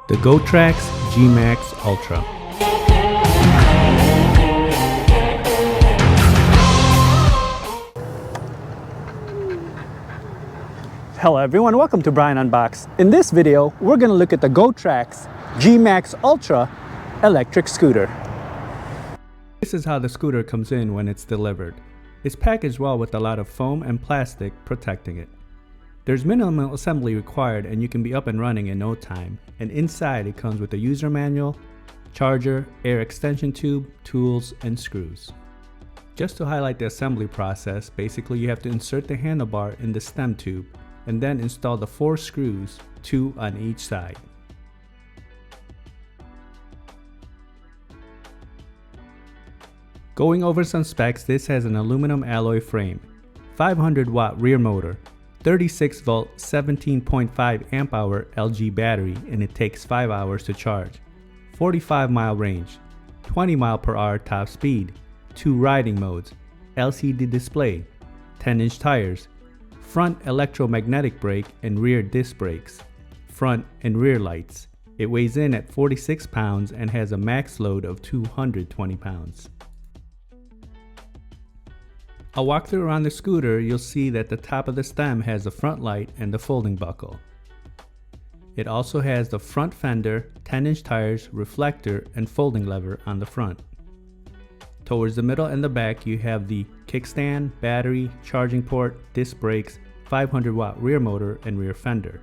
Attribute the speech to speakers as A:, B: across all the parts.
A: the Gotrax GMAX Ultra.
B: Hello everyone, welcome to Brian Unboxed. In this video, we're going to look at the Gotrax GMAX Ultra electric scooter.
A: This is how the scooter comes in when it's delivered. It's packaged well with a lot of foam and plastic protecting it. There's minimal assembly required and you can be up and running in no time. And inside it comes with a user manual, charger, air extension tube, tools, and screws. Just to highlight the assembly process, basically you have to insert the handlebar in the stem tube and then install the 4 screws, 2 on each side. Going over some specs, this has an aluminum alloy frame, 500 watt rear motor, 36 volt 17.5 amp hour LG battery, and it takes 5 hours to charge, 45 mile range, 20 mile per hour top speed, 2 riding modes, LCD display, 10-inch tires, front electromagnetic brake and rear disc brakes, front and rear lights. It weighs in at 46 pounds and has a max load of 220 pounds. A walkthrough around the scooter, you'll see that the top of the stem has the front light and the folding buckle. It also has the front fender, 10-inch tires, reflector, and folding lever on the front. Towards the middle and the back, you have the kickstand, battery, charging port, disc brakes, 500 watt rear motor, and rear fender.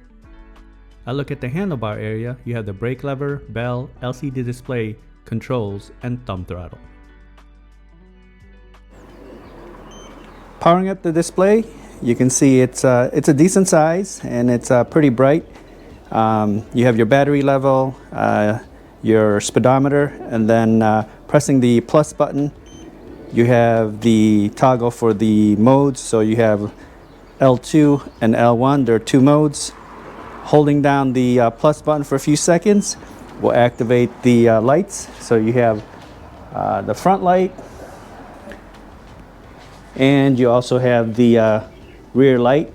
A: A look at the handlebar area, you have the brake lever, bell, LCD display, controls, and thumb throttle.
B: Powering up the display, you can see it's a decent size and it's pretty bright. You have your battery level, your speedometer, and then pressing the plus button, you have the toggle for the modes. So you have L2 and L1, there are 2 modes. Holding down the plus button for a few seconds will activate the lights. So you have the front light, and you also have the rear light.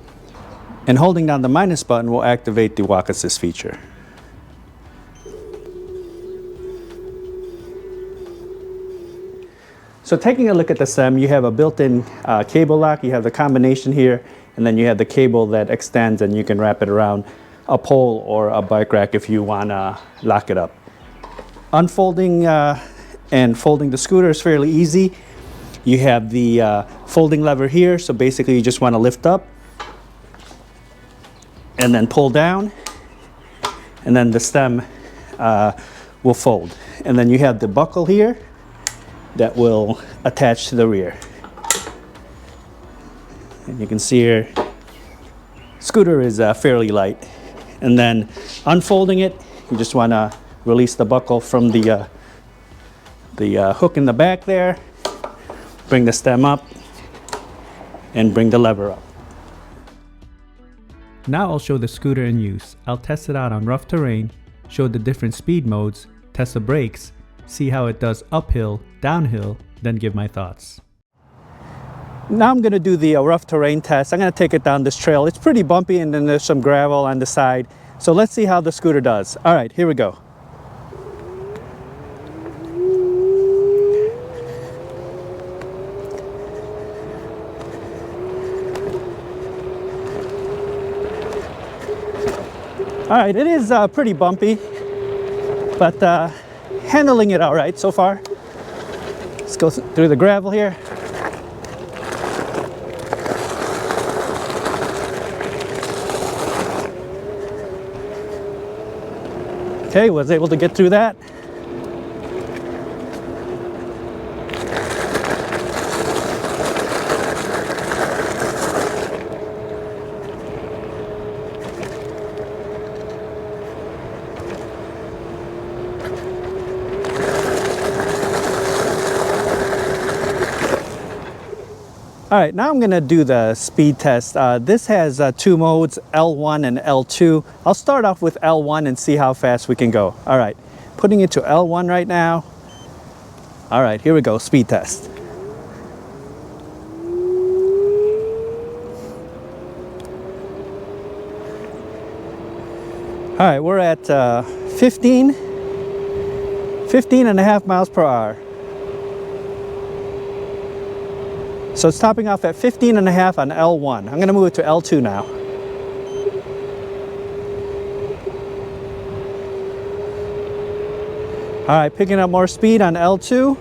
B: And holding down the minus button will activate the walk assist feature. So taking a look at the stem, you have a built-in cable lock. You have the combination here, and then you have the cable that extends and you can wrap it around a pole or a bike rack if you want to lock it up. Unfolding and folding the scooter is fairly easy. You have the folding lever here, so basically you just want to lift up and then pull down, and then the stem will fold. And then you have the buckle here that will attach to the rear. And you can see here, scooter is fairly light. And then unfolding it, you just want to release the buckle from the hook in the back there, bring the stem up, and bring the lever up.
A: Now I'll show the scooter in use. I'll test it out on rough terrain, show the different speed modes, test the brakes, see how it does uphill, downhill, then give my thoughts.
B: Now I'm going to do the rough terrain test. I'm going to take it down this trail. It's pretty bumpy and then there's some gravel on the side. So let's see how the scooter does. All right, here we go. All right, it is pretty bumpy, but handling it all right so far. Let's go through the gravel here. Okay, was able to get through that. All right, now I'm going to do the speed test. This has 2 modes, L1 and L2. I'll start off with L1 and see how fast we can go. All right, putting it to L1 right now. All right, here we go, speed test. All right, we're at 15 and a half miles per hour. So it's topping off at 15 and a half on L1. I'm going to move it to L2 now. All right, picking up more speed on L2.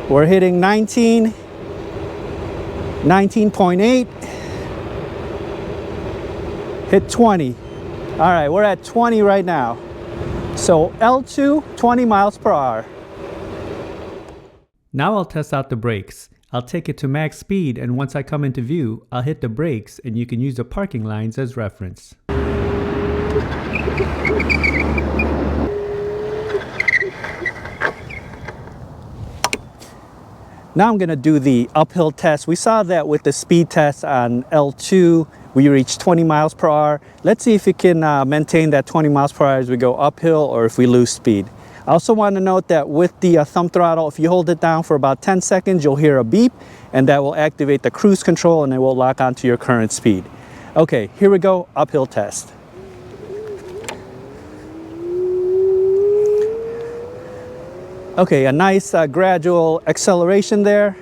B: We're hitting 19, 19.8, hit 20. All right, we're at 20 right now. So L2, 20 miles per hour.
A: Now I'll test out the brakes. I'll take it to max speed, and once I come into view, I'll hit the brakes and you can use the parking lines as reference.
B: Now I'm going to do the uphill test. We saw that with the speed test on L2, we reached 20 miles per hour. Let's see if we can maintain that 20 miles per hour as we go uphill or if we lose speed. I also want to note that with the thumb throttle, if you hold it down for about 10 seconds, you'll hear a beep, and that will activate the cruise control and it will lock onto your current speed. Okay, here we go, uphill test. Okay, a nice gradual acceleration there.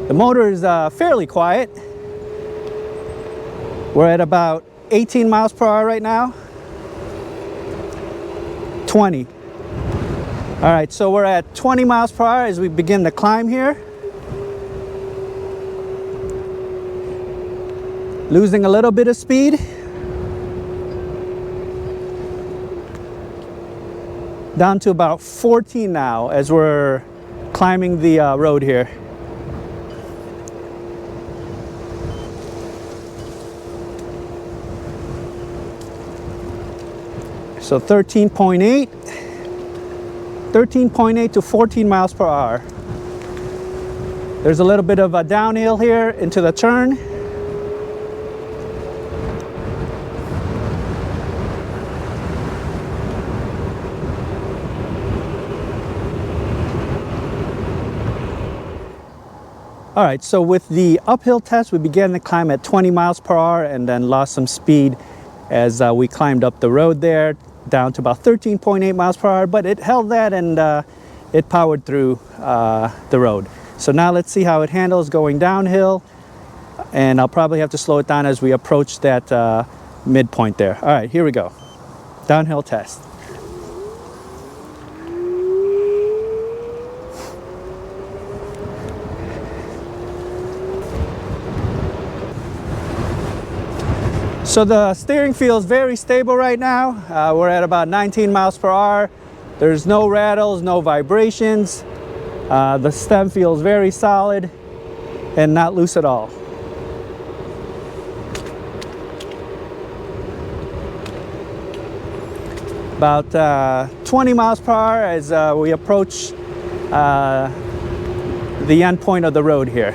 B: The motor is fairly quiet. We're at about 18 miles per hour right now. 20. All right, so we're at 20 miles per hour as we begin to climb here. Losing a little bit of speed. Down to about 14 now as we're climbing the road here. So 13.8 to 14 miles per hour. There's a little bit of a downhill here into the turn. All right, so with the uphill test, we began to climb at 20 miles per hour and then lost some speed as we climbed up the road there, down to about 13.8 miles per hour, but it held that and it powered through the road. So now let's see how it handles going downhill, and I'll probably have to slow it down as we approach that midpoint there. All right, here we go. Downhill test. So the steering feels very stable right now. We're at about 19 miles per hour. There's no rattles, no vibrations. The stem feels very solid and not loose at all. About 20 miles per hour as we approach the end point of the road here.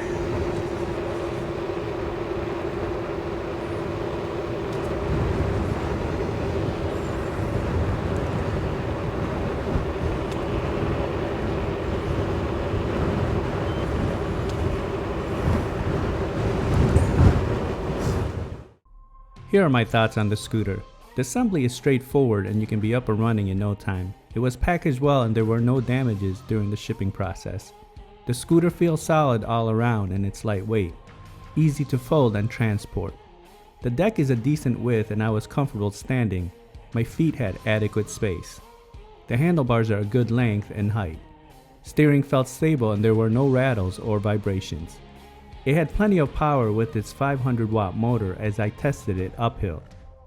A: Here are my thoughts on the scooter. The assembly is straightforward and you can be up and running in no time. It was packaged well and there were no damages during the shipping process. The scooter feels solid all around and it's lightweight, easy to fold and transport. The deck is a decent width and I was comfortable standing. My feet had adequate space. The handlebars are a good length and height. Steering felt stable and there were no rattles or vibrations. It had plenty of power with its 500-watt motor as I tested it uphill.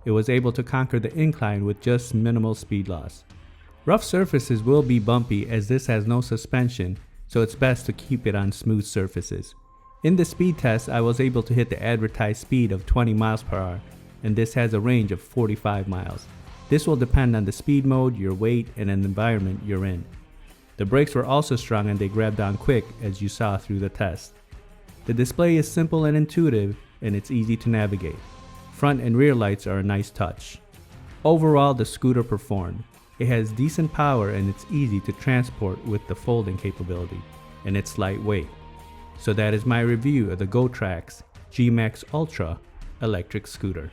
A: It was able to conquer the incline with just minimal speed loss. Rough surfaces will be bumpy as this has no suspension, so it's best to keep it on smooth surfaces. In the speed test, I was able to hit the advertised speed of 20 miles per hour, and this has a range of 45 miles. This will depend on the speed mode, your weight, and an environment you're in. The brakes were also strong and they grabbed on quick as you saw through the test. The display is simple and intuitive, and it's easy to navigate. Front and rear lights are a nice touch. Overall, the scooter performed. It has decent power and it's easy to transport with the folding capability, and it's lightweight. So that is my review of the Gotrax GMAX Ultra electric scooter.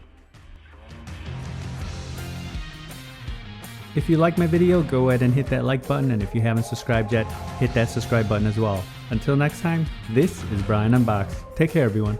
A: If you like my video, go ahead and hit that like button, and if you haven't subscribed yet, hit that subscribe button as well. Until next time, this is Brian Unboxed. Take care, everyone.